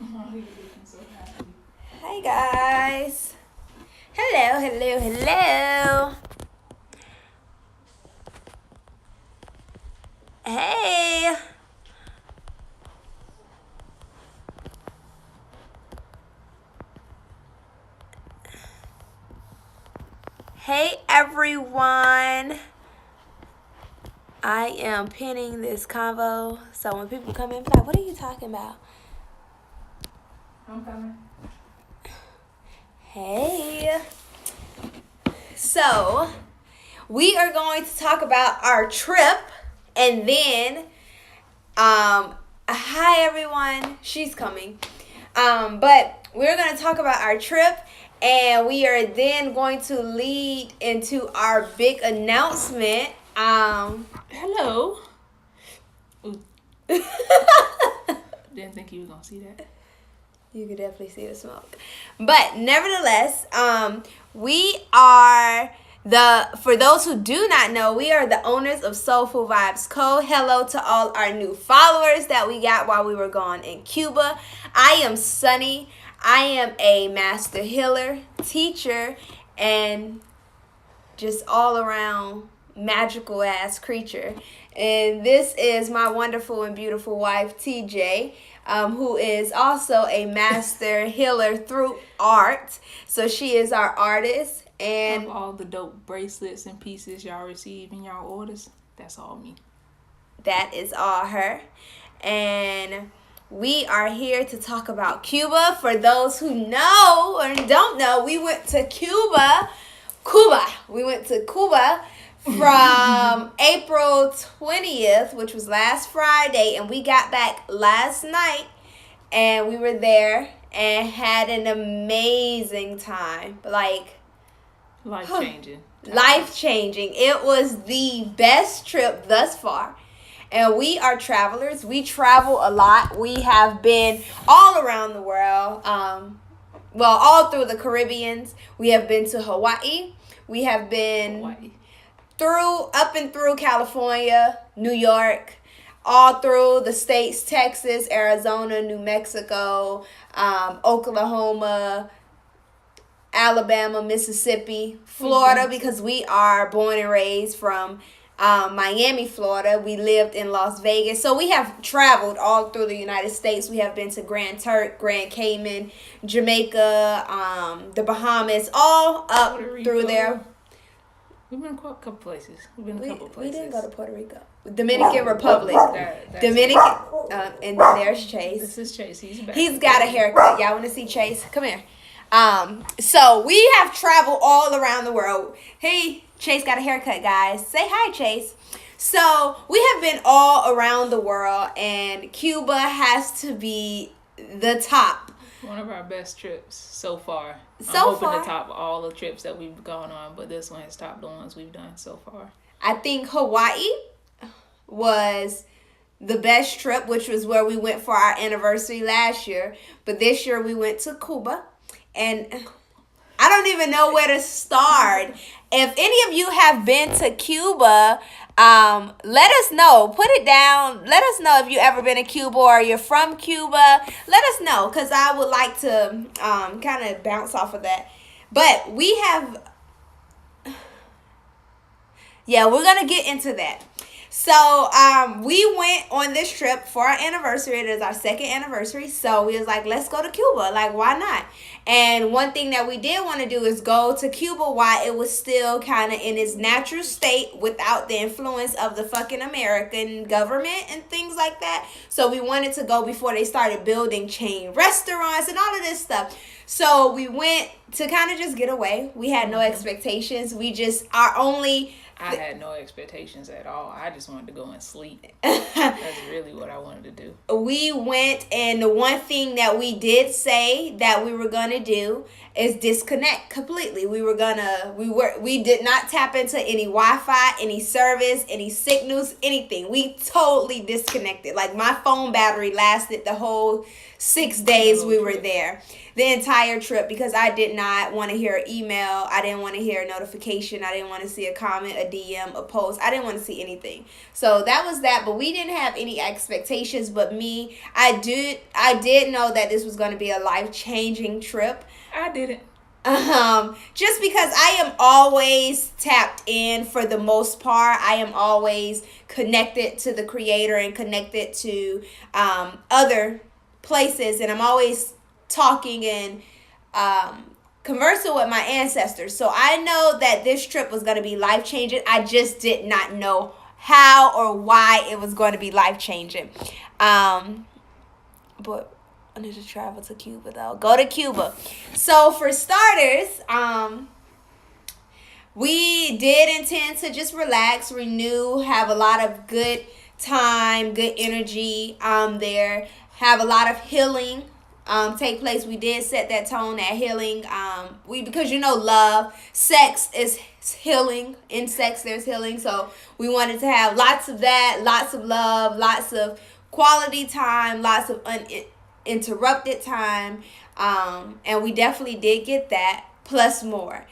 Hi guys. Hello. Hey. Hey everyone. I am pinning this convo so when people come in, be like, what are you talking about? I'm coming. Hey. So, we are going to talk about our trip and then hi everyone. She's coming. But we're going to talk about our trip and we are then going to lead into our big announcement. Hello. Didn't think you were gonna see that. You could definitely see the smoke. But nevertheless, we are for those who do not know, we are the owners of Soulful Vibes Co. Hello to all our new followers that we got while we were gone in Cuba. I am Sunny. I am a master healer, teacher, and just all around magical ass creature. And this is my wonderful and beautiful wife, TJ. Who is also a master healer through art. So she is our artist. And of all the dope bracelets and pieces y'all receive in y'all orders, that's all me. That is all her. And we are here to talk about Cuba. For those who know or don't know, we went to Cuba. We went to Cuba from April 20th, which was last Friday, and we got back last night, and we were there and had an amazing time. Life-changing. Life-changing. It was the best trip thus far. And we are travelers. We travel a lot. We have been all around the world. All through the Caribbean. We have been to Hawaii. We have been up and through California, New York, all through the states, Texas, Arizona, New Mexico, Oklahoma, Alabama, Mississippi, Florida, because we are born and raised from Miami, Florida. We lived in Las Vegas. So we have traveled all through the United States. We have been to Grand Turk, Grand Cayman, Jamaica, the Bahamas, all up through there. We've been a couple places. We didn't go to Puerto Rico. Dominican Republic. Dominican. And there's Chase. This is Chase. He's got a haircut. Y'all want to see Chase? Come here. So we have traveled all around the world. Hey, Chase got a haircut, guys. Say hi, Chase. So we have been all around the world, and Cuba has to be the top. One of our best trips so far. I'm hoping to top all the trips that we've gone on, but this one has topped the ones we've done so far. I think Hawaii was the best trip, which was where we went for our anniversary last year. But this year we went to Cuba, and I don't even know where to start. If any of you have been to Cuba, let us know. Put it down. Let us know if you ever been to Cuba or you're from Cuba. Let us know, because I would like to kind of bounce off of that. But we have... Yeah, we're going to get into that. So, we went on this trip for our anniversary. It is our second anniversary. So, we was like, let's go to Cuba. Like, why not? And one thing that we did want to do is go to Cuba while it was still kind of in its natural state without the influence of the fucking American government and things like that. So, we wanted to go before they started building chain restaurants and all of this stuff. So, we went to kind of just get away. We had no expectations. I had no expectations at all. I just wanted to go and sleep. That's really what I wanted to do. We went, and the one thing that we did say that we were going to do is disconnect completely. We did not tap into any Wi-Fi, any service, any signals, anything. We totally disconnected. Like, my phone battery lasted the whole 6 days we were there. the entire trip because I did not want to hear an email. I didn't want to hear a notification. I didn't want to see a comment, a DM, a post. I didn't want to see anything. So that was that. But we didn't have any expectations. But me, I did know that this was going to be a life-changing trip. I didn't. Just because I am always tapped in for the most part. I am always connected to the Creator and connected to other places, and I'm always talking and conversing with my ancestors. So I know that this trip was going to be life changing. I just did not know how or why it was going to be life changing. But I need to travel to Cuba though. Go to Cuba. So for starters, we did intend to just relax, renew, have a lot of good time, good energy there, have a lot of healing take place. We did set that tone, that healing. Because love, sex is healing. In sex, there's healing. So we wanted to have lots of that, lots of love, lots of quality time, lots of uninterrupted time. And we definitely did get that, plus more.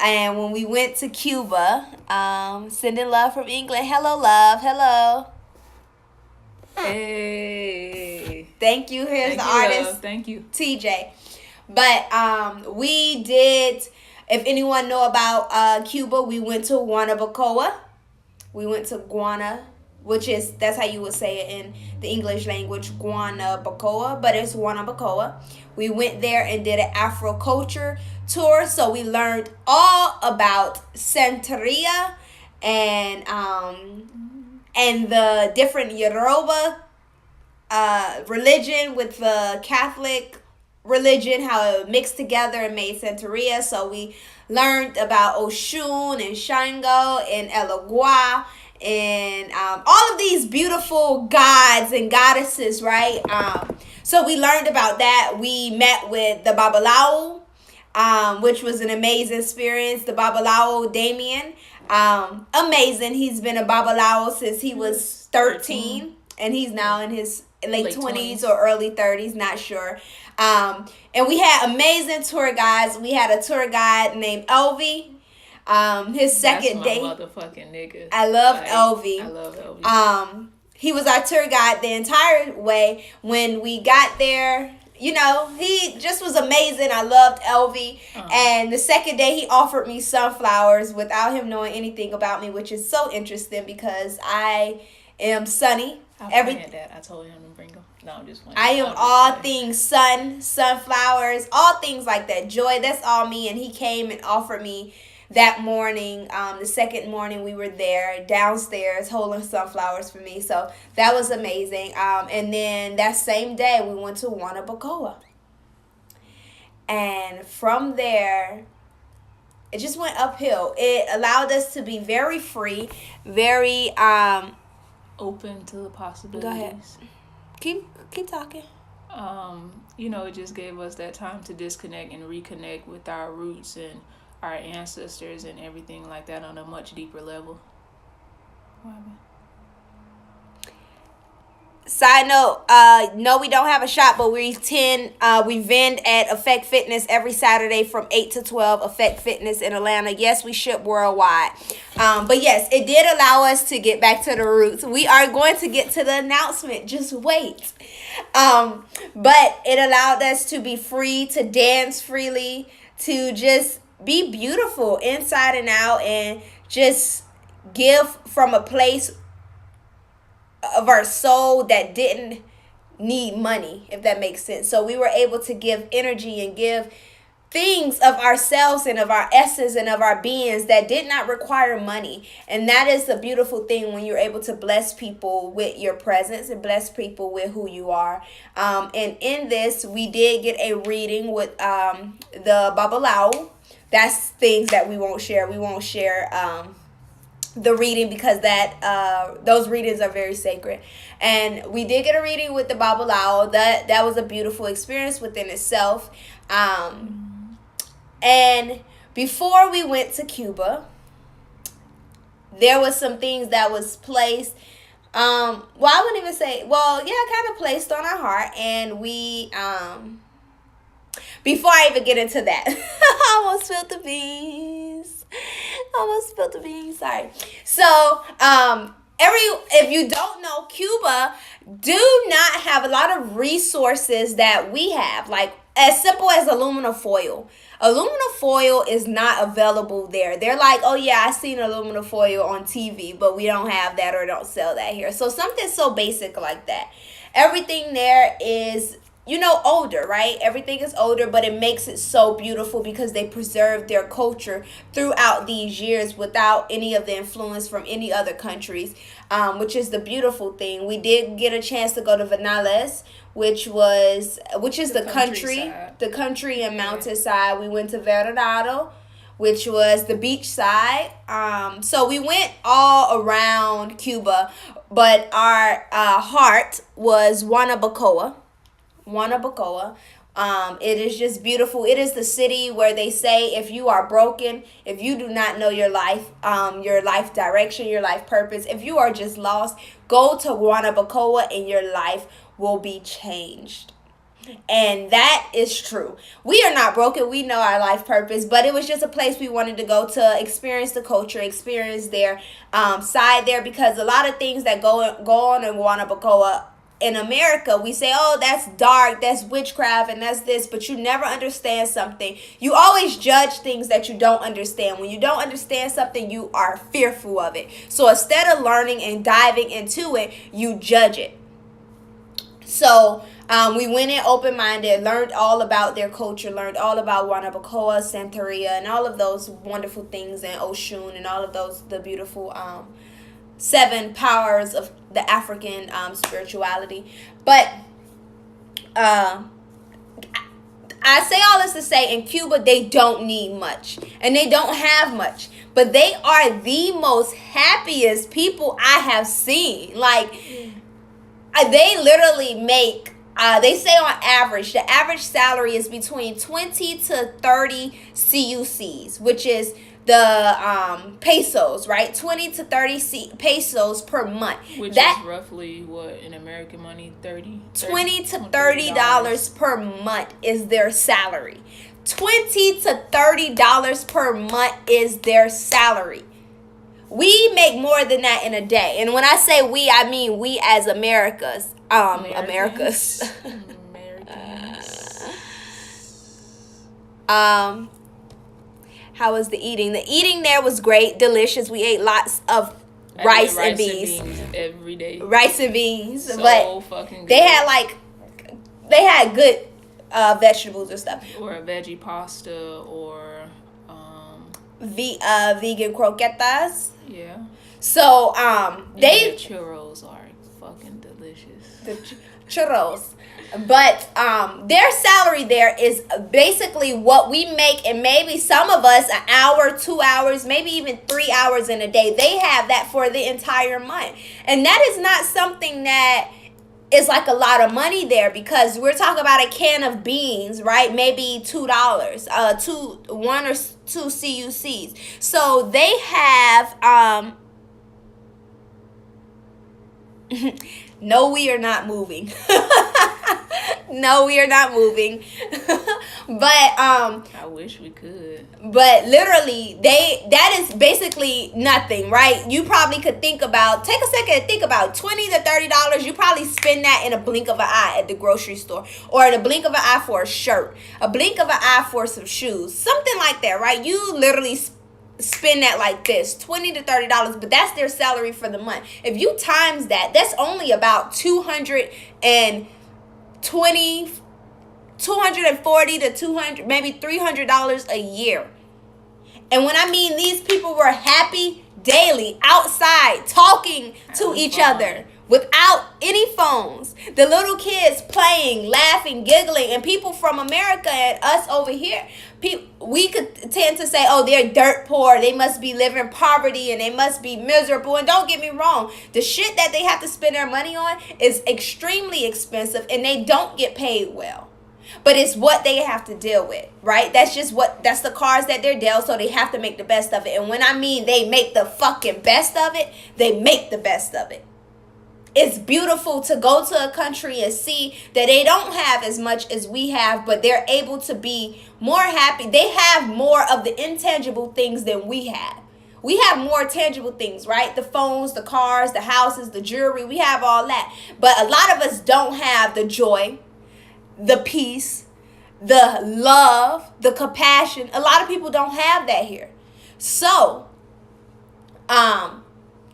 And when we went to Cuba, sending love from England. Hello, love. Hello. Hey. Thank you. Here's the artist. Love. Thank you. TJ. But we did, if anyone know about Cuba, we went to Guanabacoa. We went to Guana, that's how you would say it in the English language, Guanabacoa, but it's Guanabacoa. We went there and did an Afro culture tour, so we learned all about Santeria and the different Yoruba religion with the Catholic religion, how it mixed together and made Santeria. So we learned about Oshun and Shango and Elagua and all of these beautiful gods and goddesses, right? So we learned about that. We met with the Babalao, which was an amazing experience. The Babalao, Damien, amazing. He's been a Babalao since he was 13, and he's now in his late 20s or early 30s, not sure. And we had amazing tour guides. We had a tour guide named Elvie. His second day. Motherfucking nigga. I love Elvie. I love Elvie. He was our tour guide the entire way. When we got there, he just was amazing. I loved Elvie. And the second day, he offered me sunflowers without him knowing anything about me, which is so interesting because I am sunny. I told him to bring them. No, I'm just playing. I am all things sun, sunflowers, all things like that. Joy, that's all me. And he came and offered me that morning, the second morning we were there downstairs holding sunflowers for me. So that was amazing. And then that same day we went to Guanabacoa. And from there, it just went uphill. It allowed us to be very free, very open to the possibilities. Go ahead. Keep talking. It just gave us that time to disconnect and reconnect with our roots and our ancestors and everything like that on a much deeper level. Side note, no, we don't have a shop, but we vend at Effect Fitness every Saturday from 8 to 12, Effect Fitness in Atlanta. Yes, we ship worldwide. But yes, it did allow us to get back to the roots. We are going to get to the announcement. Just wait. But it allowed us to be free, to dance freely, to just be beautiful inside and out, and just give from a place of our soul that didn't need money, if that makes sense. So we were able to give energy and give things of ourselves and of our essence and of our beings that did not require money. And that is the beautiful thing when you're able to bless people with your presence and bless people with who you are. And in this, we did get a reading with the Babalao. That's things that we won't share. We won't share the reading because those readings are very sacred. And we did get a reading with the Babalao. That was a beautiful experience within itself. And before we went to Cuba, there was some things that was placed. I wouldn't even say, kind of placed on our heart. And we before I even get into that, I almost spilled the beans. Sorry. So, if you don't know, Cuba do not have a lot of resources that we have, like as simple as aluminum foil. Aluminum foil is not available there. They're like, oh yeah, I seen aluminum foil on TV, but we don't have that or don't sell that here. So something so basic like that. Everything there is, older, right? Everything is older, but it makes it so beautiful because they preserved their culture throughout these years without any of the influence from any other countries, which is the beautiful thing. We did get a chance to go to Vinales, which is the country and mountainside. We went to Veranado, which was the beach side. So we went all around Cuba, but our heart was Guanabacoa. It is just beautiful. It is the city where they say if you are broken, if you do not know your life direction, your life purpose, if you are just lost, go to Guanabacoa and your life will be changed. And that is true. We are not broken. We know our life purpose, but it was just a place we wanted to go to experience the culture, experience their side there, because a lot of things that go on in Guanabacoa in America, we say, oh, that's dark, that's witchcraft, and that's this, but you never understand something. You always judge things that you don't understand. When you don't understand something, you are fearful of it. So instead of learning and diving into it, you judge it. So we went in open-minded, learned all about their culture, learned all about Guanabacoa, Santeria, and all of those wonderful things, and Oshun, and all of the beautiful 7 powers of the African spirituality. But I say all this to say, in Cuba, they don't need much. And they don't have much. But they are the most happiest people I have seen. Like, they literally make, they say on average, the average salary is between 20 to 30 CUCs, which is the pesos, right? 20 to 30 pesos per month. Which is roughly what in American money? 20 to $30 per month is their salary. $20 to $30 per month is their salary. We make more than that in a day. And when I say we, I mean we as Americas. Americas. How was the eating? The eating there was great, delicious. We ate lots of rice and beans every day. Rice and beans, so but fucking good. they had good vegetables and stuff. Or a veggie pasta, or vegan croquetas. Yeah. So their churros are fucking delicious. The churros. But their salary there is basically what we make, and maybe some of us an hour, 2 hours, maybe even 3 hours in a day. They have that for the entire month. And that is not something that is like a lot of money there, because we're talking about a can of beans, right? Maybe $2, 1 or 2 CUCs. So they have no, we are not moving. No, we are not moving. But I wish we could. But literally, that is basically nothing, right? You probably could take a second and think about $20 to $30. You probably spend that in a blink of an eye at the grocery store, or in a blink of an eye for a shirt, a blink of an eye for some shoes, something like that, right? You literally spend that like this, $20 to $30, but that's their salary for the month. If you times that, that's only about $240 to $200, maybe $300 a year. And when I mean these people were happy daily outside talking to each other without any phones, the little kids playing, laughing, giggling, and people from America and us over here, we could tend to say, oh, they're dirt poor, they must be living in poverty, and they must be miserable. And don't get me wrong, the shit that they have to spend their money on is extremely expensive, and they don't get paid well. But it's what they have to deal with, right? That's the cards that they're dealt, so they have to make the best of it. And when I mean they make the fucking best of it, they make the best of it. it's beautiful to go to a country and see that they don't have as much as we have, but they're able to be more happy. They have more of the intangible things than we have. We have more tangible things, right? The phones, the cars, the houses, the jewelry. We have all that. But a lot of us don't have the joy, the peace, the love, the compassion. A lot of people don't have that here. So,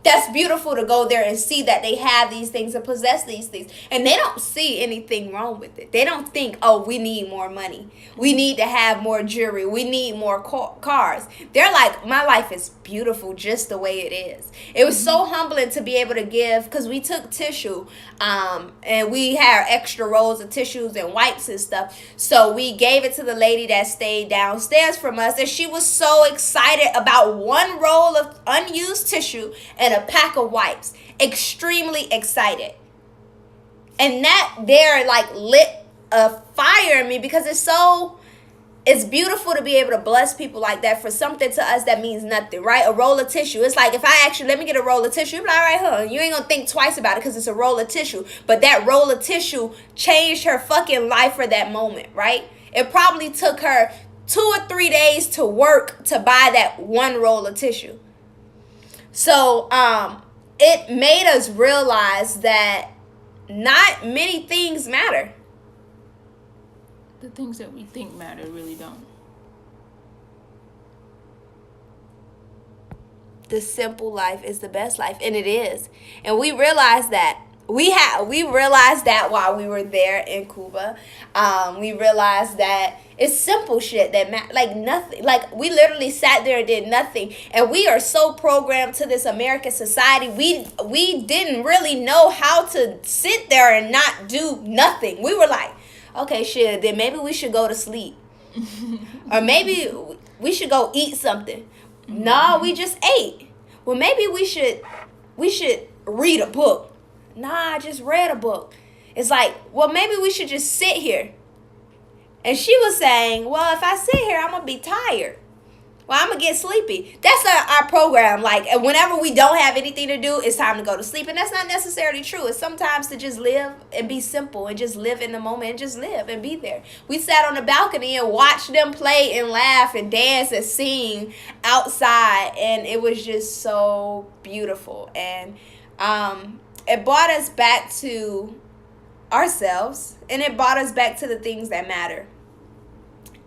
that's beautiful to go there and see that they have these things and possess these things. And they don't see anything wrong with it. They don't think, oh, we need more money. We need to have more jewelry. We need more cars. They're like, my life is beautiful just the way it is. It was so humbling to be able to give, because we took tissue and we had extra rolls of tissues and wipes and stuff. So we gave it to the lady that stayed downstairs from us. And she was so excited about one roll of unused tissue and a pack of wipes. Extremely excited. And that there like lit a fire in me, because it's beautiful to be able to bless people like that for something to us that means nothing, right? A roll of tissue. It's like if I ask you, let me get a roll of tissue, you're like, all right, huh? You ain't gonna think twice about it because it's a roll of tissue. But that roll of tissue changed her fucking life for that moment, right? It probably took her 2 or 3 days to work to buy that one roll of tissue. So it made us realize that not many things matter. The things that we think matter really don't. The simple life is the best life, and it is. And we realized that. We realized that while we were there in Cuba. We realized that it's simple shit that like nothing. Like we literally sat there and did nothing. And we are so programmed to this American society. We didn't really know how to sit there and not do nothing. We were like, okay, shit, then maybe we should go to sleep. Or maybe we should go eat something. No, we just ate. Well, maybe we should read a book. Nah, I just read a book. It's like, well, maybe we should just sit here. And she was saying, well, if I sit here, I'm going to be tired. Well, I'm going to get sleepy. That's our program. Like, whenever we don't have anything to do, it's time to go to sleep. And that's not necessarily true. It's sometimes to just live and be simple and just live in the moment and just live and be there. We sat on the balcony and watched them play and laugh and dance and sing outside. And it was just so beautiful. And it brought us back to ourselves, and it brought us back to the things that matter.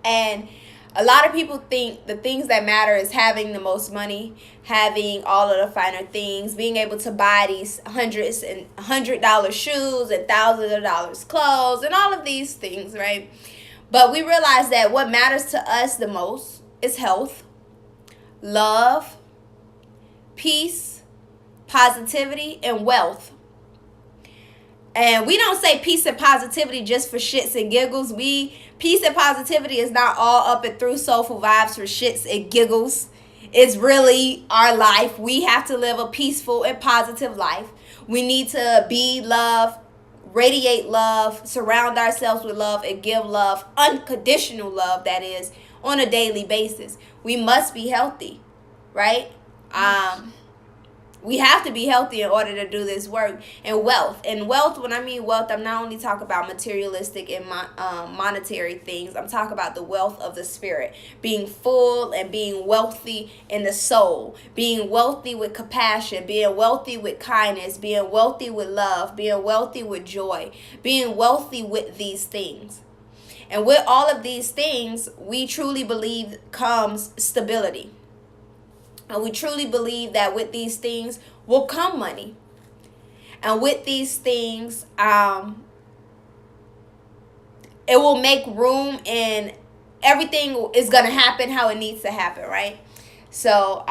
And a lot of people think the things that matter is having the most money, having all of the finer things, being able to buy these $100 shoes and thousands of dollars clothes and all of these things, right? But we realize that what matters to us the most is health, love, peace, positivity, and wealth. And we don't say peace and positivity just for shits and giggles. Peace and positivity is not all up and through soulful vibes for shits and giggles. It's really our life. We have to live a peaceful and positive life. We need to be love, radiate love, surround ourselves with love, and give love, unconditional love, that is, on a daily basis. We must be healthy, right? We have to be healthy in order to do this work. And wealth. And wealth, when I mean wealth, I'm not only talking about materialistic and monetary things. I'm talking about the wealth of the spirit. Being full and being wealthy in the soul. Being wealthy with compassion. Being wealthy with kindness. Being wealthy with love. Being wealthy with joy. Being wealthy with these things. And with all of these things, we truly believe comes stability. And we truly believe that with these things will come money. And with these things, it will make room, and everything is going to happen how it needs to happen, right? So,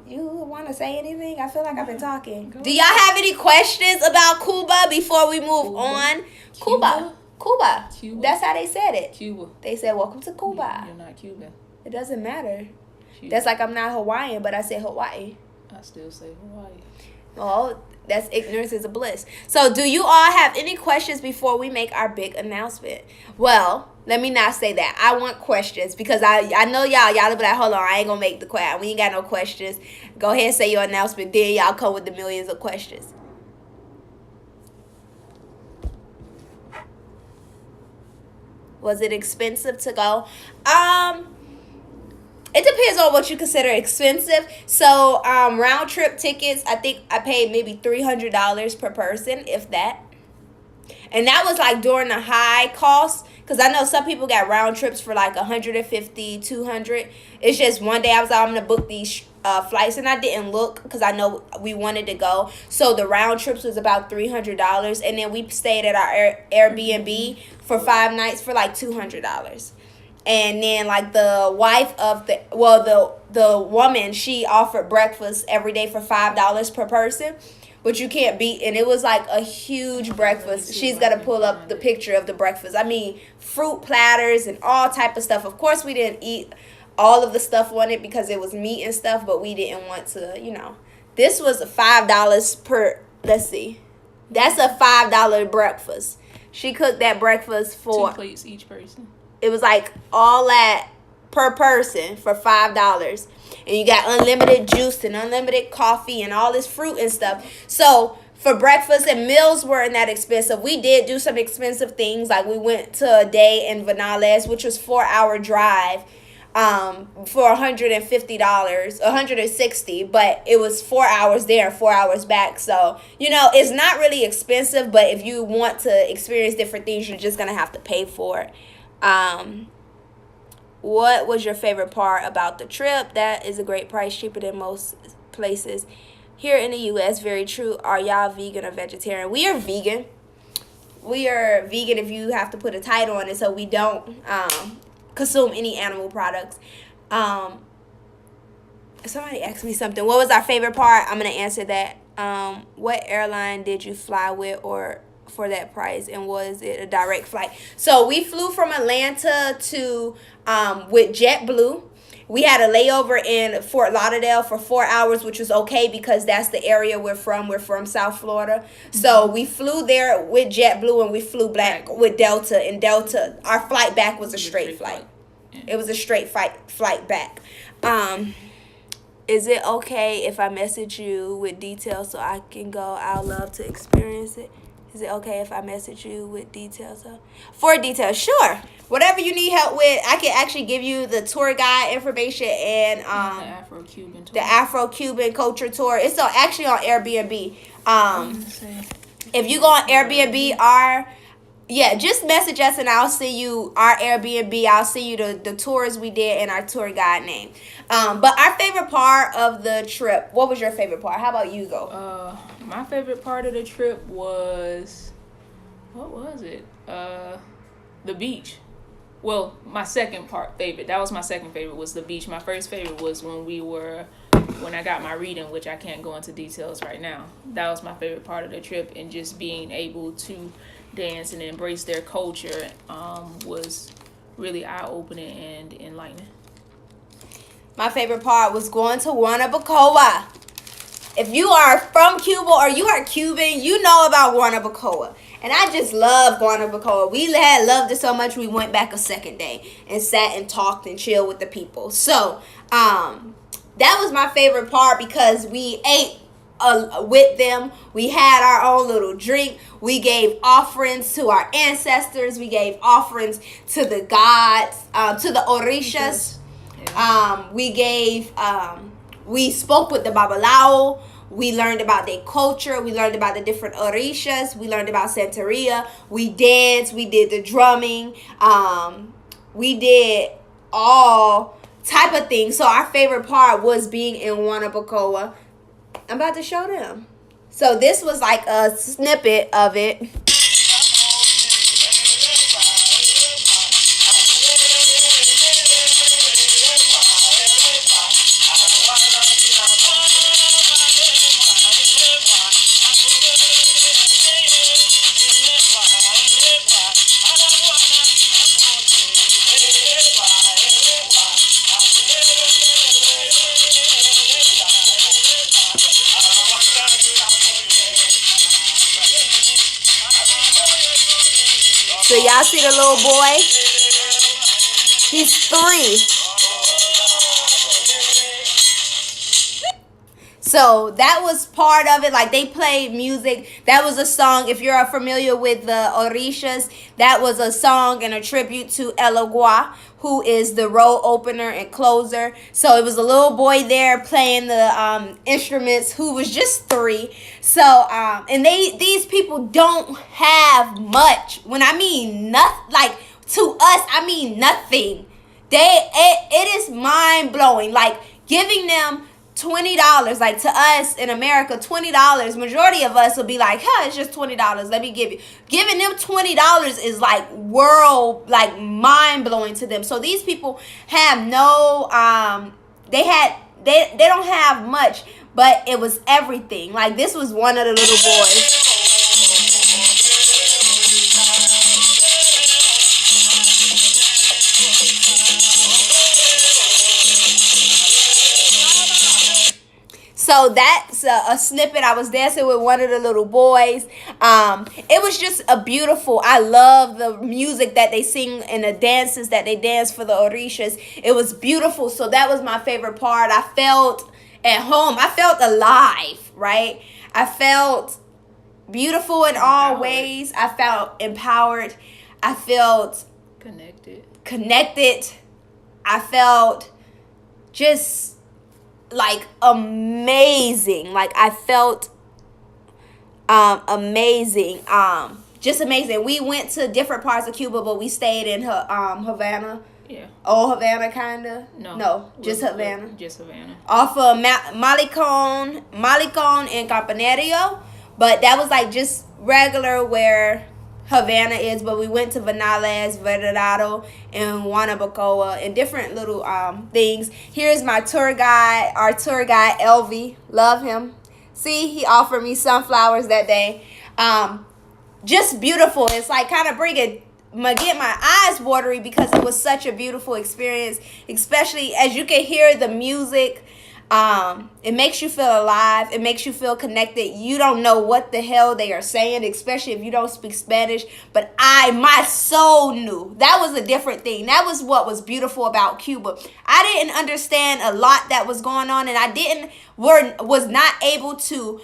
you want to say anything? I feel like I've been talking. Do y'all have any questions about Cuba before we move on? Cuba. That's how they said it. Cuba. They said, welcome to Cuba. You're not Cuban. It doesn't matter. Cuba. That's like I'm not Hawaiian, but I say Hawaii. I still say Hawaii. Oh, that's ignorance is a bliss. So do you all have any questions before we make our big announcement? Well, let me not say that. I want questions, because I know y'all be like, hold on, I ain't gonna make the question. We ain't got no questions. Go ahead and say your announcement. Then y'all come with the millions of questions. Was it expensive to go? It depends on what you consider expensive. So, round trip tickets, I think I paid maybe $300 per person, if that. And that was like during the high cost, because I know some people got round trips for like 150, 200. It's just one day I was like, I'm gonna book these flights, and I didn't look because I know we wanted to go. So the round trips was about $300, and then we stayed at our Airbnb for 5 nights for like $200. And then like the wife of the woman, she offered breakfast every day for $5 per person, which you can't beat. And it was like a huge breakfast. She's gonna pull up the picture of the breakfast. I mean, fruit platters and all type of stuff. Of course, we didn't eat all of the stuff on it because it was meat and stuff, but we didn't want to, This was $5 per. Let's see, that's a $5 breakfast. She cooked that breakfast for 2 plates each person. It was like all that per person for $5. And you got unlimited juice and unlimited coffee and all this fruit and stuff. So for breakfast, and meals weren't that expensive. We did do some expensive things. Like we went to a day in Vinales, which was 4-hour drive, for $150, $160, but it was 4 hours there and 4 hours back. So, it's not really expensive, but if you want to experience different things, you're just gonna have to pay for it. What was your favorite part about the trip? That is a great price, cheaper than most places here in the U.S. Very true. Are y'all vegan or vegetarian? We are vegan. We are vegan if you have to put a title on it, so we don't consume any animal products. Somebody asked me something. What was our favorite part? I'm gonna answer that. What airline did you fly with, or for that price, and was it a direct flight? So we flew from Atlanta to with JetBlue. We had a layover in Fort Lauderdale for 4 hours, which was okay because that's the area we're from. We're from South Florida. So we flew there with JetBlue, and we flew back with Delta. And Delta, our flight back was a straight flight. Yeah. It was a straight flight back. Is it okay if I message you with details so I can go? I'd love to experience it. Is it okay if I message you with details? For details, sure. Whatever you need help with, I can actually give you the tour guide information and the Afro-Cuban tour. The Afro-Cuban culture tour. It's actually on Airbnb. If you go on Airbnb, just message us and I'll see you our Airbnb. I'll see you the tours we did and our tour guide name. But our favorite part of the trip. What was your favorite part? How about you go? My favorite part of the trip was, what was it? The beach. Well, my second favorite. That was my second favorite, was the beach. My first favorite was when I got my reading, which I can't go into details right now. That was my favorite part of the trip, and just being able to dance and embrace their culture was really eye-opening and enlightening. My favorite part was going to Guanabacoa. If you are from Cuba or you are Cuban, you know about Guanabacoa. And I just love Guanabacoa. We had loved it so much we went back a second day and sat and talked and chilled with the people. So that was my favorite part because we ate with them. We had our own little drink. We gave offerings to our ancestors. We gave offerings to the gods, to the orishas. We spoke with the Babalao. We learned about their culture. We learned about the different orishas. We learned about Santeria. We danced. We did the drumming. We did all type of things. So our favorite part was being in Guanabacoa. I'm about to show them. So this was like a snippet of it. So y'all see the little boy? He's 3. So that was part of it. Like they played music. That was a song. If you're familiar with the Orishas, that was a song and a tribute to Elogua, who is the role opener and closer. So it was a little boy there playing the instruments who was just 3. So and these people don't have much. When I mean nothing, like to us, I mean nothing. It is mind blowing. Like giving them $20, like to us in America, $20. Majority of us will be like, "Huh, it's just $20. Let me give you." Giving them $20 is like world, like mind blowing to them. So these people have no, they don't have much, but it was everything. Like this was one of the little boys. So that's a snippet. I was dancing with one of the little boys. It was just a beautiful. I love the music that they sing and the dances that they dance for the Orishas. It was beautiful. So that was my favorite part. I felt at home. I felt alive, right? I felt beautiful in all ways. I felt empowered. I felt connected. I felt just like amazing. Like I felt amazing. Just amazing. We went to different parts of Cuba, but we stayed in Havana. Yeah. Old Havana, kinda. No, just Havana. Just Havana. Off of Malecon and Campanario, but that was like just regular where Havana is, but we went to Vanales, Verdadero, and Guanabacoa, and different little things. Here's my tour guide, our tour guide, Elvie. Love him. See, he offered me sunflowers that day. Just beautiful. It's like kind of get my eyes watery because it was such a beautiful experience, especially as you can hear the music. It makes you feel alive. It makes you feel connected. You don't know what the hell they are saying, especially if you don't speak Spanish. But my soul knew. That was a different thing. That was what was beautiful about Cuba. I didn't understand a lot that was going on, and I was not able to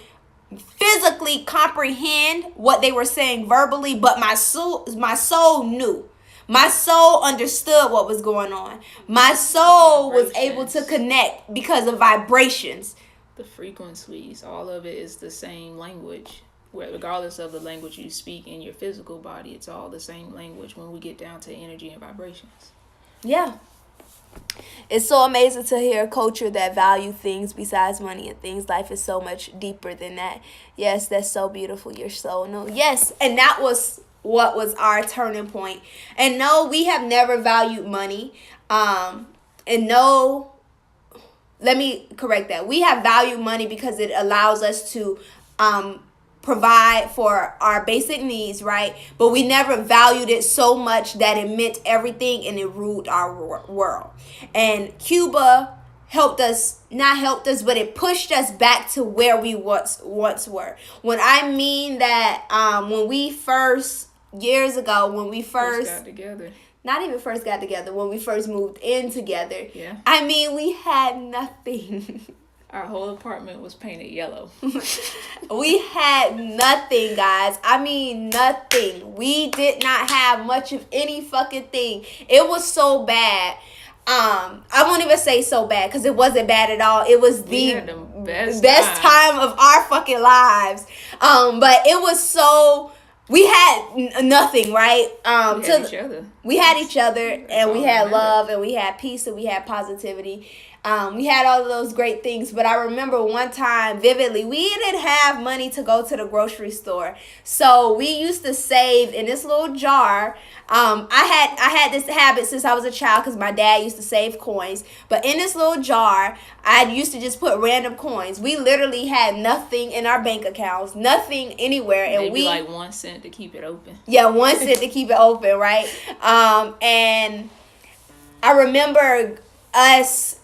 physically comprehend what they were saying verbally, but my soul knew. My soul understood what was going on. My soul was able to connect because of vibrations. The frequencies, all of it is the same language. Regardless of the language you speak in your physical body, it's all the same language when we get down to energy and vibrations. Yeah. It's so amazing to hear a culture that value things besides money and things. Life is so much deeper than that. Yes, that's so beautiful. Your soul knows. Yes, and that was what was our turning point. And no, we have never valued money. And no, let me correct that. We have valued money because it allows us to provide for our basic needs, right? But we never valued it so much that it meant everything and it ruled our world. And Cuba not helped us, but it pushed us back to where we once were. When I mean that, when we first, years ago, when we first got together. Not even first got together, when we first moved in together. Yeah. I mean, we had nothing. Our whole apartment was painted yellow. We had nothing, guys. I mean, nothing. We did not have much of any fucking thing. It was so bad. I won't even say so bad because it wasn't bad at all. It was the best time of our fucking lives. But it was so... We had nothing, right? We had each other, and we had love, and we had peace, and we had positivity. We had all of those great things, but I remember one time vividly, we didn't have money to go to the grocery store. So we used to save in this little jar. I had this habit since I was a child because my dad used to save coins. But in this little jar, I used to just put random coins. We literally had nothing in our bank accounts, nothing anywhere. And maybe like 1 cent to keep it open. Yeah, 1 cent to keep it open, right? And I remember us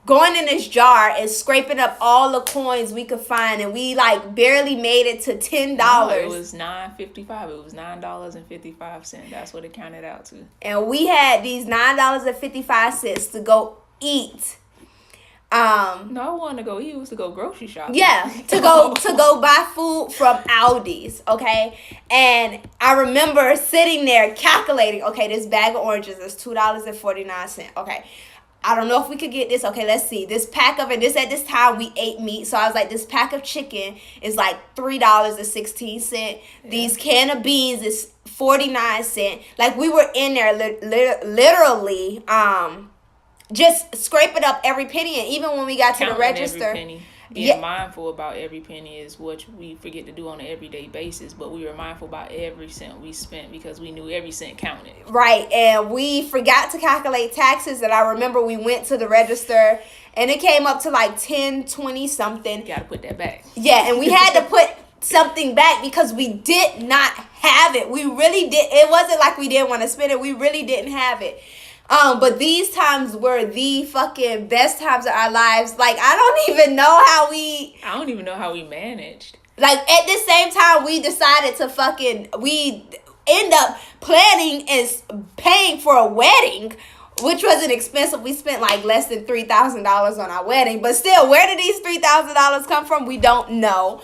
going in this jar and scraping up all the coins we could find, and we like barely made it to $10. No, it was $9.55. It was $9.55. That's what it counted out to. And we had these $9.55 to go eat. No, I wanted to go eat. It was to go grocery shopping. Yeah, to go buy food from Aldi's, okay? And I remember sitting there calculating, okay, this bag of oranges is $2.49. Okay. I don't know if we could get this. Okay, let's see. This pack of, and this at this time we ate meat. So I was like, this pack of chicken is like $3.16. Yeah. These can of beans is 49 cents. Like, we were in there literally just scraping up every penny. And even when we got to the register, every penny. Being mindful about every penny is what we forget to do on an everyday basis, but we were mindful about every cent we spent because we knew every cent counted. Right, and we forgot to calculate taxes, and I remember we went to the register, and it came up to like 10-20 something. You gotta put that back. Yeah, and we had to put something back because we did not have it. We really did. It wasn't like we didn't want to spend it. We really didn't have it. But these times were the fucking best times of our lives. Like, I don't even know how we managed. Like, at the same time, we decided to we end up planning and paying for a wedding, which wasn't expensive. We spent like less than $3,000 on our wedding, but still, where did these $3,000 come from? We don't know.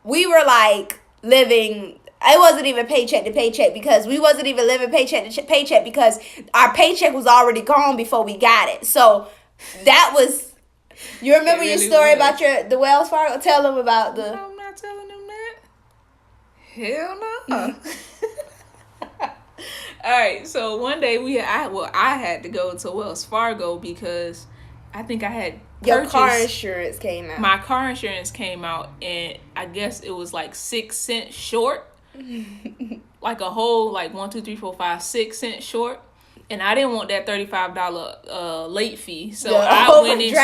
We were like living. It wasn't even paycheck to paycheck because we wasn't even living paycheck to paycheck because our paycheck was already gone before we got it. So that was. You remember your story about the Wells Fargo? Tell them about the. No, I'm not telling them that. Hell no. All right. So one day I had to go to Wells Fargo because I think I had. Your car insurance came out. My car insurance came out, and I guess it was like 6 cents short. Like a whole, like 1, 2, 3, 4, 5, 6 cents short. And I didn't want that $35 late fee. So I went in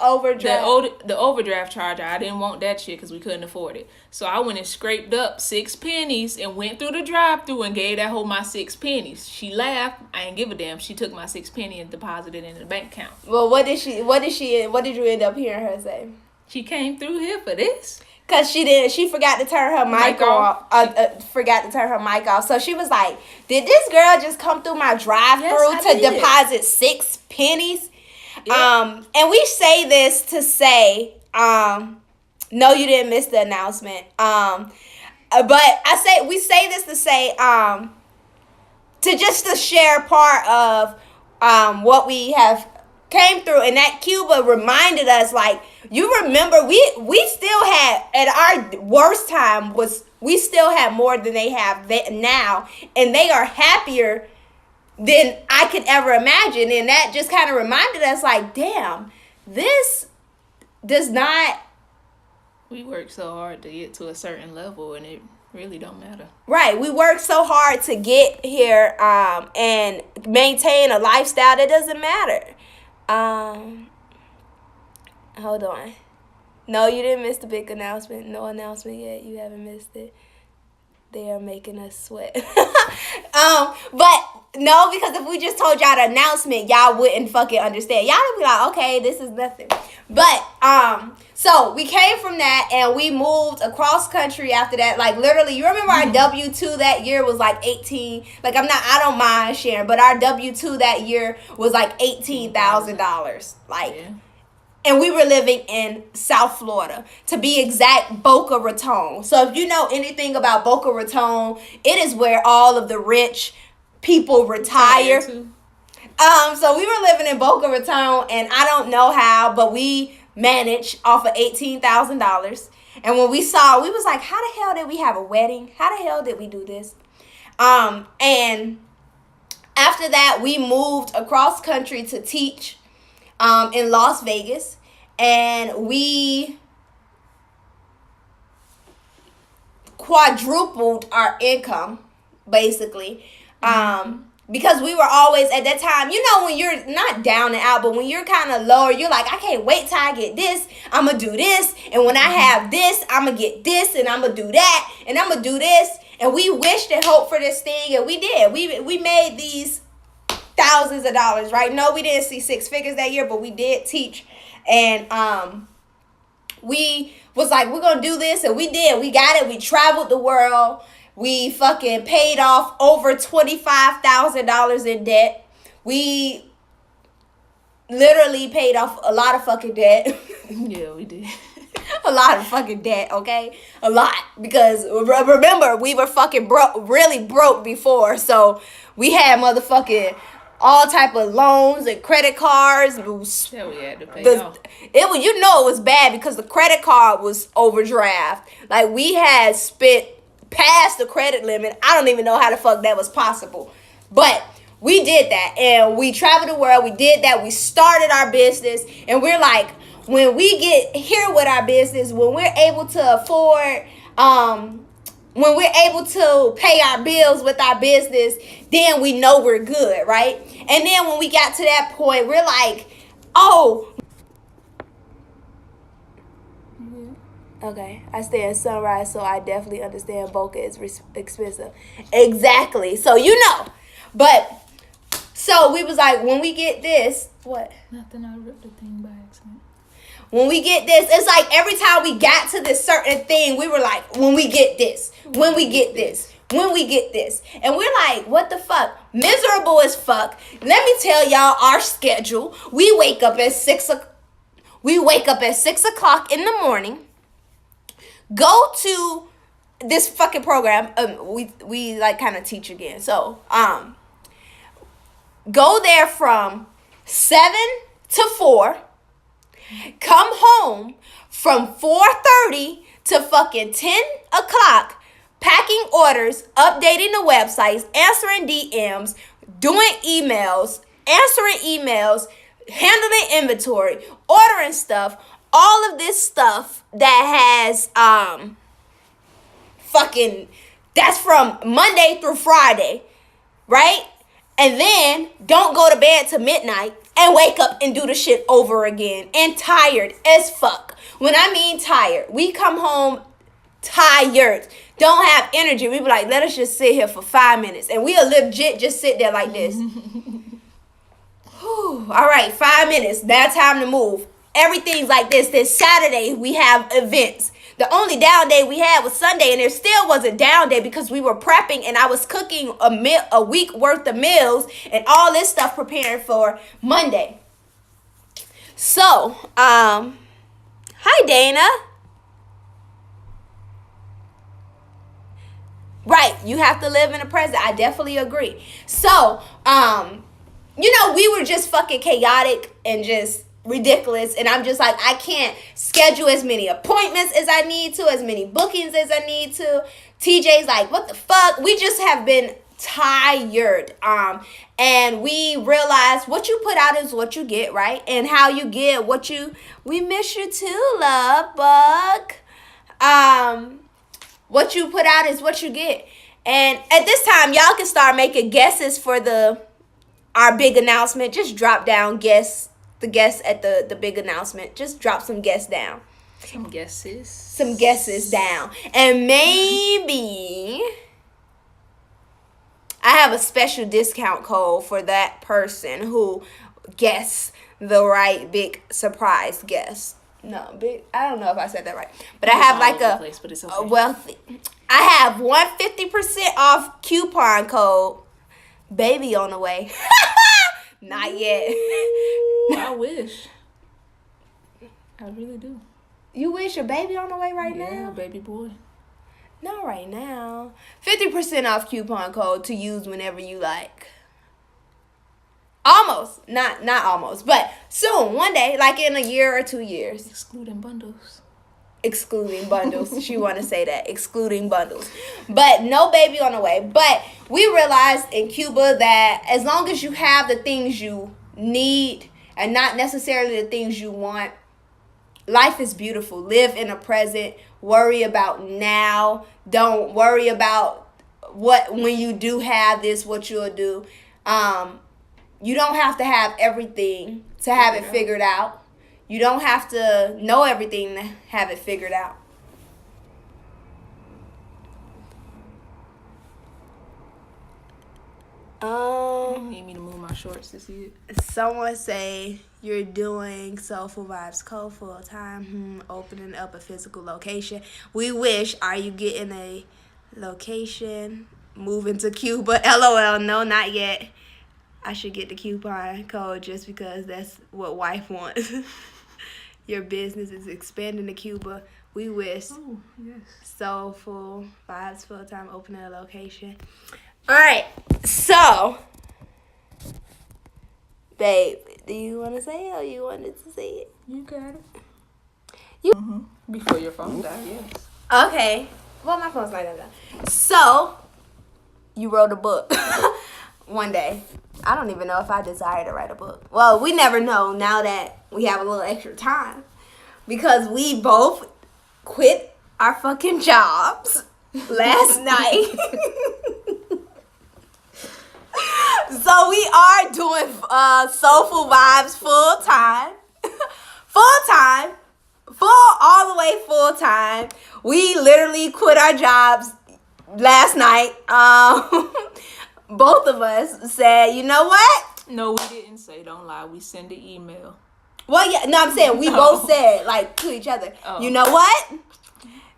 overdraft. The overdraft charge, I didn't want that shit because we couldn't afford it. So I went and scraped up 6 pennies and went through the drive-thru and gave that hoe my 6 pennies. She laughed. I didn't give a damn. She took my 6 penny and deposited it in the bank account. Well, what did you end up hearing her say? She came through here for this. Cause she forgot to turn her mic off. Forgot to turn her mic off. So she was like, "Did this girl just come through my drive-thru to deposit 6 pennies?" Yeah. And we say this to say, no, you didn't miss the announcement. But we say this to say, to share part of what we have came through, and that Cuba reminded us, like, you remember we still had, at our worst time we still had more than they have now, and they are happier than I could ever imagine. And that just kind of reminded us, like, damn, this does not. We work so hard to get to a certain level, and it really don't matter. Right. We work so hard to get here and maintain a lifestyle that doesn't matter. Hold on. No, you didn't miss the big announcement. No announcement yet. You haven't missed it. They are making us sweat. But no, because if we just told y'all the announcement, y'all wouldn't fucking understand. Y'all would be like, okay, this is nothing. But so we came from that and we moved across country after that. Like, literally, you remember our W-2 that year was like 18. Like, I don't mind sharing, but our W-2 that year was like $18,000. Like, yeah. And we were living in South Florida, to be exact, Boca Raton. So if you know anything about Boca Raton, it is where all of the rich people retire. So we were living in Boca Raton, and I don't know how, but we managed off of $18,000. And when we saw, we was like, how the hell did we have a wedding? How the hell did we do this? And after that, we moved across country to teach in Las Vegas, and we quadrupled our income, basically, because we were always, at that time, you know, when you're not down and out, but when you're kind of lower, you're like, I can't wait till I get this, I'm gonna do this, and when I have this, I'm gonna get this, and I'm gonna do that, and I'm gonna do this, and we wished and hoped for this thing, and we did. We made these thousands of dollars, right? No, we didn't see 6 figures that year, but we did teach. And we was like, we're gonna do this, and we did. We got it. We traveled the world. We fucking paid off over $25,000 in debt. We literally paid off a lot of fucking debt. Yeah, we did. A lot of fucking debt, okay? A lot. Because remember, we were fucking broke, really broke before. So we had motherfucking all type of loans and credit cards. Yeah, we had to pay off. It was, you know, it was bad because the credit card was overdraft. Like, we had spent past the credit limit. I don't even know how the fuck that was possible. But we did that. And we traveled the world. We did that. We started our business. And we're like, when we get here with our business, when we're able to afford, when we're able to pay our bills with our business, then we know we're good, right? And then when we got to that point, we're like, oh. Okay, I stay in Sunrise, so I definitely understand Boca is expensive. Exactly. So, you know. But, so we was like, when we get this, what? Nothing, I ripped the thing by accident. When we get this, it's like every time we got to this certain thing, we were like, when we get this, when we get this, when we get this. And we're like, what the fuck? Miserable as fuck. Let me tell y'all our schedule. We wake up at 6 o'clock. We wake up at 6 o'clock in the morning. Go to this fucking program. We like kind of teach again. So, go there from 7 to 4. Come home from 4:30 to fucking 10 o'clock, packing orders, updating the websites, answering DMs, doing emails, answering emails, handling inventory, ordering stuff, all of this stuff that has fucking, that's from Monday through Friday, right? And then don't go to bed till midnight and wake up and do the shit over again and tired as fuck. When I mean tired, we come home tired, don't have energy. We be like, let us just sit here for 5 minutes, and we'll legit just sit there like this. Whew, all right, 5 minutes. Now time to move. Everything's like this. This Saturday we have events. The only down day we had was Sunday, and there still was a down day because we were prepping, and I was cooking a week worth of meals and all this stuff preparing for Monday. So, hi Dana. Right, you have to live in the present. I definitely agree. So, you know, we were just fucking chaotic and just ridiculous, and I'm just like, I can't schedule as many appointments as I need to, as many bookings as I need to. TJ's like, what the fuck? We just have been tired, and we realized what you put out is what you get, right? And how you get what you, we miss you too, love bug. What you put out is what you get. And at this time, y'all can start making guesses for our big announcement. Just drop down the guests at the big announcement. Just drop some guests down. Some guesses. Some guesses down. And maybe I have a special discount code for that person who guessed the right big surprise guess. No, big. I don't know if I said that right. But I have like a wealthy. I have 150% off coupon code. Baby on the way. Not yet. I wish. I really do. You wish your baby on the way right now? Yeah, baby boy. Not right now. 50% off coupon code to use whenever you like. Almost. Not almost. But soon. One day. Like in a year or 2 years. Excluding bundles. Excluding bundles. She want to say that. Excluding bundles. But no baby on the way. But we realized in Cuba that as long as you have the things you need and not necessarily the things you want, life is beautiful. Live in the present. Worry about now. Don't worry about when you do have this, what you'll do. You don't have to have everything to have it figured out. You don't have to know everything to have it figured out. You need me to move my shorts to see it? Someone say you're doing Soulful Vibes Co full time. Opening up a physical location. We wish. Are you getting a location? Moving to Cuba? LOL. No, not yet. I should get the coupon code just because that's what wife wants. Your business is expanding to Cuba. We wish. Oh, yes. Soulful Vibes full-time opening a location. All right. So, babe, do you want to say it or you wanted to say it? You got it. You. Before your phone died, yes. Okay. Well, my phone's not gonna die. So, you wrote a book one day. I don't even know if I desire to write a book. Well, we never know now that we have a little extra time. Because we both quit our fucking jobs last night. So we are doing Soulful Vibes full time. All the way full time. We literally quit our jobs last night. Both of us said, you know what? No, we didn't say, don't lie. We send an email. Well, yeah, no, I'm saying we both said, like, to each other, you know what?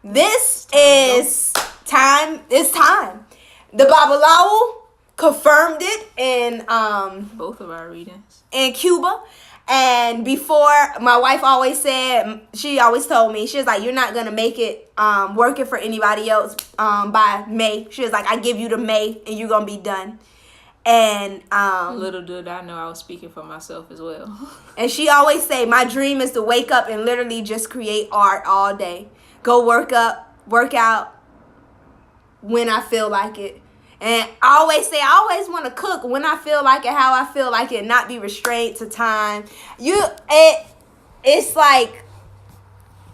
This is time. It's time. The Babalawo confirmed it in both of our readings in Cuba. And before, my wife always said, she always told me, she was like, you're not going to make it working for anybody else by May. She was like, I give you to May and you're going to be done. And little did I know I was speaking for myself as well. And she always say, my dream is to wake up and literally just create art all day. Go work out when I feel like it. And I always say, I always want to cook when I feel like it, how I feel like it, not be restrained to time. It's like,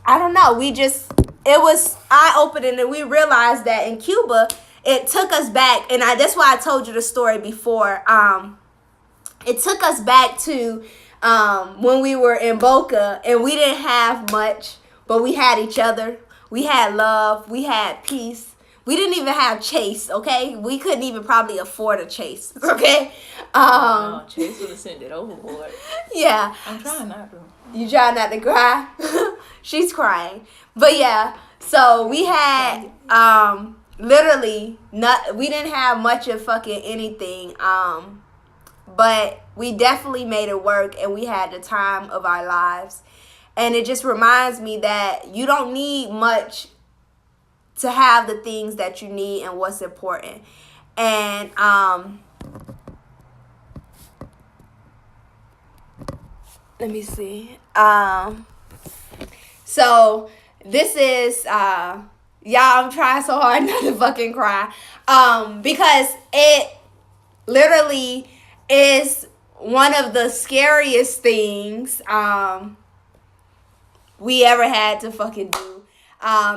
I don't know. It was eye-opening, and we realized that in Cuba, it took us back, and that's why I told you the story before. It took us back to when we were in Boca, and we didn't have much, but we had each other. We had love. We had peace. We didn't even have Chase, okay? We couldn't even probably afford a Chase, okay? Chase would have sent it overboard. Yeah. I'm trying not to. You trying not to cry? She's crying. But yeah, so we had literally we didn't have much of fucking anything. But we definitely made it work, and we had the time of our lives. And it just reminds me that you don't need much to have the things that you need and what's important. And let me see. So this is y'all, I'm trying so hard not to fucking cry. Because it literally is one of the scariest things we ever had to fucking do.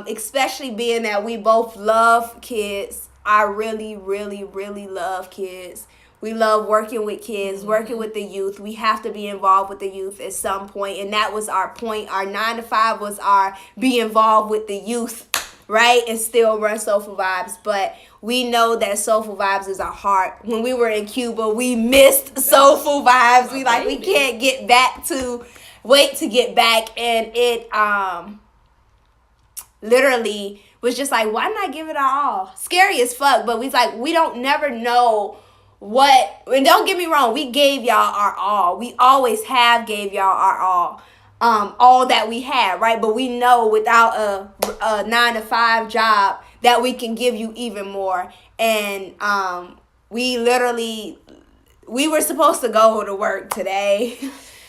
Especially being that we both love kids. I really, really, really love kids. We love working with kids, working with the youth. We have to be involved with the youth at some point, and that was our point. Our 9 to 5 was our be involved with the youth, right? And still run Soulful Vibes. But we know that Soulful Vibes is our heart. When we were in Cuba, we missed Soulful Vibes. We can't wait to get back, and it literally was just like, why not give it our all? Scary as fuck, but we don't never know what, and don't get me wrong, we gave y'all our all. We always have gave y'all our all that we had, right? But we know without a 9 to 5 job that we can give you even more. And we were supposed to go to work today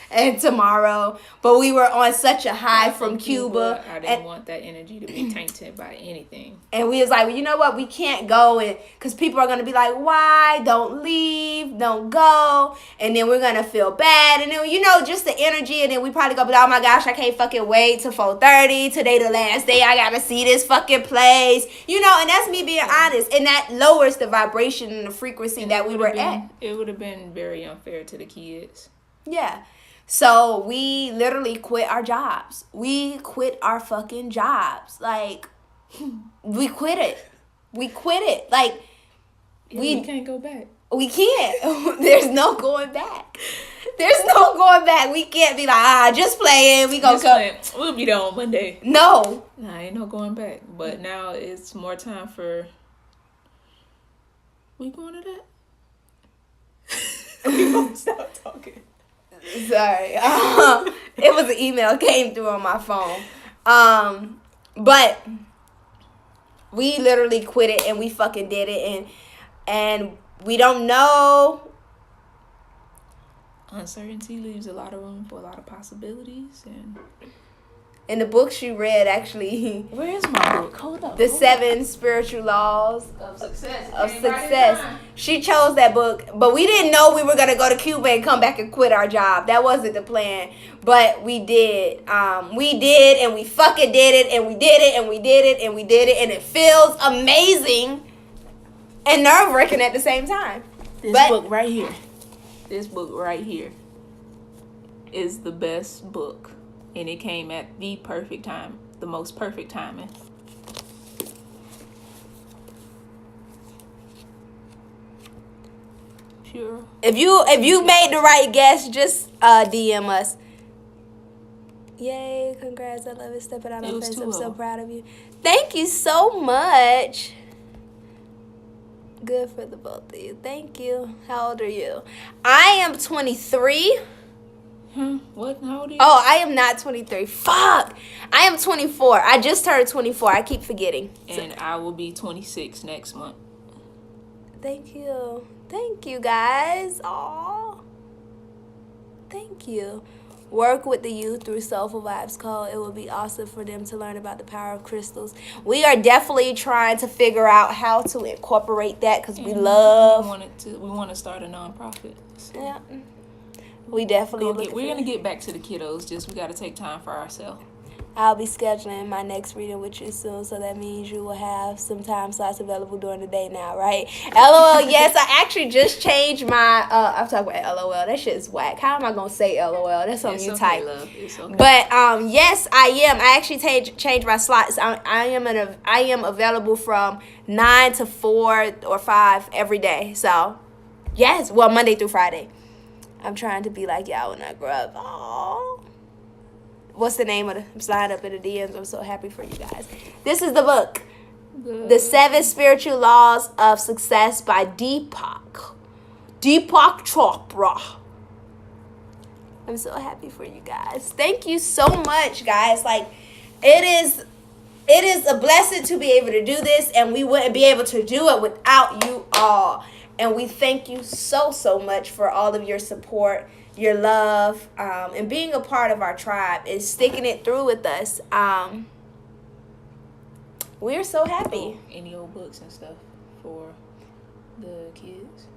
and tomorrow, but we were on such a high from Cuba. I didn't want that energy to be tainted by anything. And we was like, well, you know what? We can't go, and because people are going to be like, why? Don't leave. Don't go. And then we're going to feel bad. And then, just the energy. And then we probably go, but oh my gosh, I can't fucking wait till 4:30. Today the last day. I got to see this fucking place. And that's me being honest. And that lowers the vibration and the frequency that we were at. It would have been very unfair to the kids. Yeah. So we literally quit our jobs. We quit our fucking jobs. Like, we quit it. We quit it. Like, we can't go back. We can't. There's no going back. There's no going back. We can't be like, just playing. We gonna come. We'll be there on Monday. No. Nah, ain't no going back. But now it's more time for. We going to that? We Stop talking. Sorry. It was an email came through on my phone. But we literally quit it and we fucking did it, and we don't know. Uncertainty leaves a lot of room for a lot of possibilities. And in the book she read, actually, where is my book? Hold up. The 7 Spiritual Laws Of Success. of Success. She chose that book, but we didn't know we were gonna go to Cuba and come back and quit our job. That wasn't the plan, but we did. We did, and we fucking did it, and we did it, and we did it, and we did it, and it feels amazing and nerve-wracking at the same time. This book right here. This book right here is the best book, and it came at the perfect time, the most perfect timing. Sure. If you made the right guess, just DM us. Yay, congrats, I love it. Stepping out on face. I'm so proud of you. Thank you so much. Good for the both of you. Thank you. How old are you? I am 23. What? How old are you? Oh, I am not 23. Fuck. I am 24. I just turned 24. I keep forgetting. And I will be 26 next month. Thank you. Thank you, guys. Aw. Thank you. Work with the youth through Soulful Vibes Code. It would be awesome for them to learn about the power of crystals. We are definitely trying to figure out how to incorporate that because we love. We want to start a nonprofit. So. Yeah. We definitely. We're gonna get back to the kiddos. Just we got to take time for ourselves. I'll be scheduling my next reading with you soon, so that means you will have some time slots available during the day now, right? LOL, yes, I actually just changed my, I'm talking about LOL, that shit is whack. How am I going to say LOL? That's something you type. Love. It's okay. But, yes, I am. I actually changed my slots. I am available from 9 to 4 or 5 every day. So, yes, well, Monday through Friday. I'm trying to be like y'all when I grow up. Aww. What's the name of the slide up in the DMs? I'm so happy for you guys. This is the book. The 7 Spiritual Laws of Success by Deepak Chopra. I'm so happy for you guys. Thank you so much, guys. Like, it is a blessing to be able to do this, and we wouldn't be able to do it without you all. And we thank you so, so much for all of your support, your love, and being a part of our tribe and sticking it through with us. We're so happy. Any old books and stuff for the kids?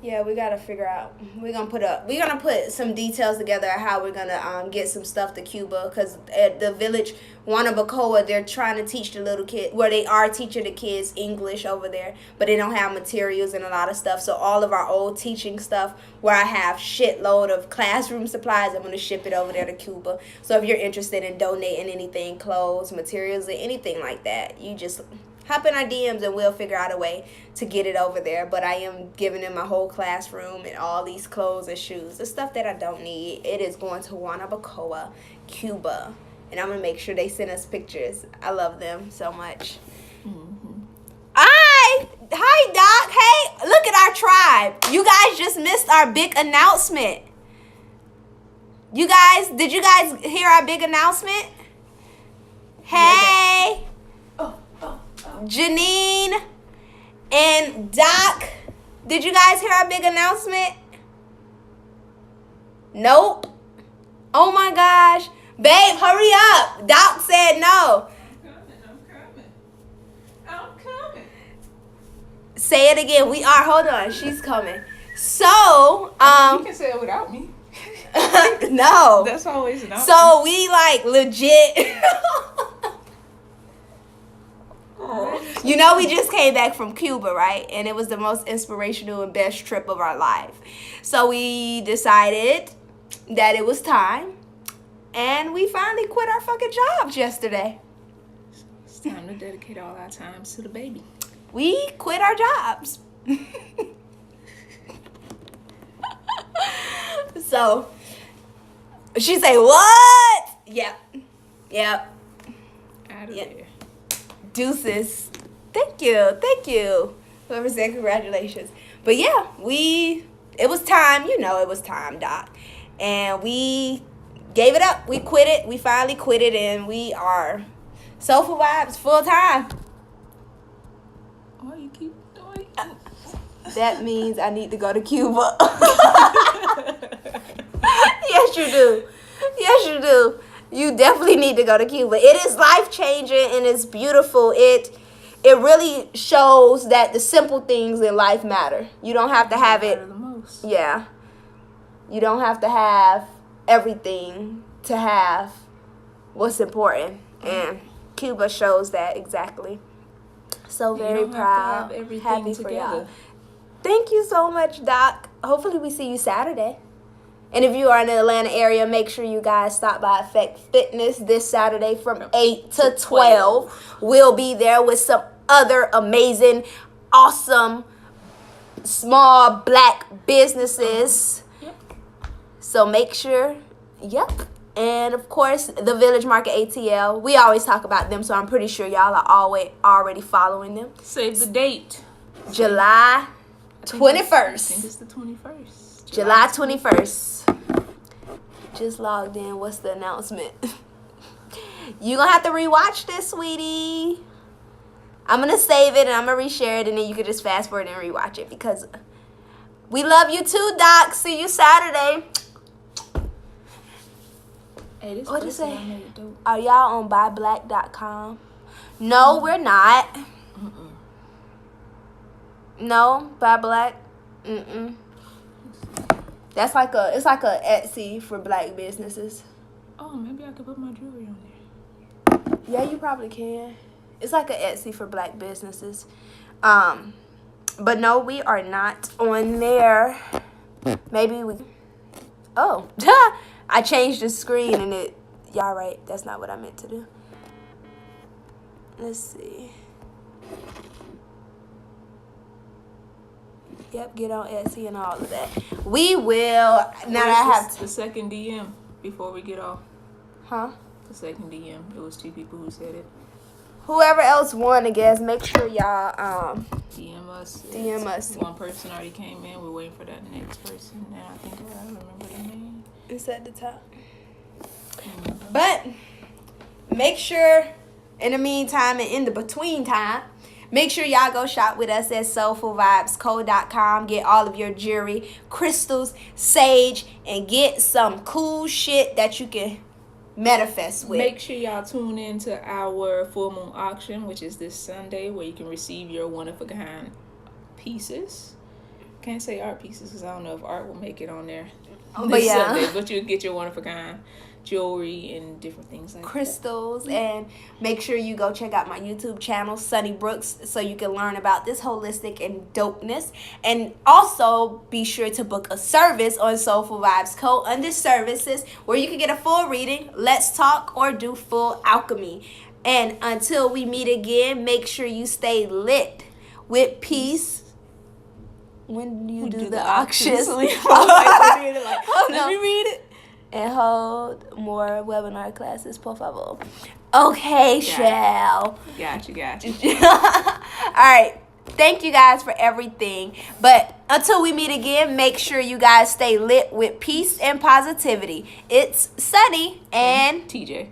Yeah, we gotta figure out. We're gonna put some details together of how we're gonna get some stuff to Cuba, because at the village Wanabacoa, they're trying to teach the little kids, where they are teaching the kids English over there, but they don't have materials and a lot of stuff. So all of our old teaching stuff, where I have shitload of classroom supplies, I'm gonna ship it over there to Cuba. So if you're interested in donating anything, clothes, materials, or anything like that, you just hop in our DMs and we'll figure out a way to get it over there. But I am giving them my whole classroom and all these clothes and shoes. The stuff that I don't need, it is going to Wanabacoa, Cuba. And I'm going to make sure they send us pictures. I love them so much. Mm-hmm. Hi, Doc. Hey, look at our tribe. You guys just missed our big announcement. Did you guys hear our big announcement? Hey. Janine and Doc, did you guys hear our big announcement? Nope. Oh my gosh. Babe, hurry up. Doc said no. I'm coming. Say it again. Hold on. She's coming. So, you can say it without me. No. That's always an option. So we legit. You know, we just came back from Cuba, right? And it was the most inspirational and best trip of our life. So we decided that it was time. And we finally quit our fucking jobs yesterday. It's time to dedicate all our times to the baby. We quit our jobs. So, she say, what? Yep. Out of there. Deuces. Thank you. Whoever said congratulations. But yeah, it was time, it was time, Doc. And we gave it up. We quit it. We finally quit it, and we are Soulful Vibes full time. Oh, you keep doing. That means I need to go to Cuba. Yes, you do. Yes, you do. You definitely need to go to Cuba. It is life-changing and it's beautiful. It really shows that the simple things in life matter. You don't have to have it. The most. Yeah. You don't have to have everything to have what's important. And Cuba shows that exactly. So very proud. Happy for y'all. Thank you so much, Doc. Hopefully we see you Saturday. And if you are in the Atlanta area, make sure you guys stop by Effect Fitness this Saturday from 8 to 12. We'll be there with some other amazing, awesome, small black businesses. Yep. So make sure, And of course, the Village Market ATL. We always talk about them, so I'm pretty sure y'all are already following them. Save the date. July 21st. I think it's the 21st. July 21st. Just logged in. What's the announcement? You're going to have to rewatch this, sweetie. I'm going to save it and I'm going to reshare it, and then you can just fast forward and rewatch it because we love you too, Doc. See you Saturday. Hey, this What'd you say? I know you do. Are y'all on buyblack.com? No, we're not. No, Buy Black. That's it's like a Etsy for black businesses. Oh, maybe I could put my jewelry on there. Yeah, you probably can. It's like a Etsy for black businesses. But no, we are not on there. Maybe we. Oh, I changed the screen and y'all right. That's not what I meant to do. Let's see. Yep, get on Etsy and all of that. We will. Now that I have the second DM before we get off. Huh? The second DM. It was 2 people who said it. Whoever else won, I guess, make sure y'all DM us. DM us. One person already came in. We're waiting for that next person. And I think I remember the name. It's at the top. But make sure, in the meantime and in the between time, make sure y'all go shop with us at soulfulvibesco.com. Get all of your jewelry, crystals, sage, and get some cool shit that you can manifest with. Make sure y'all tune in to our full moon auction, which is this Sunday, where you can receive your one-of-a-kind pieces. Can't say art pieces because I don't know if art will make it on there this Sunday, but you'll get your one-of-a-kind jewelry and different things like crystals. And make sure you go check out my YouTube channel, Sunny Brooks, so you can learn about this holistic and dopeness. And also be sure to book a service on Soulful Vibes Co. under services, where you can get a full reading, let's talk, or do full alchemy. And until we meet again, make sure you stay lit with peace. When you do the auctions. Let me read it. And hold more webinar classes, por favor. Okay, Shell. Got you. All right. Thank you guys for everything. But until we meet again, make sure you guys stay lit with peace and positivity. It's Sunny and TJ.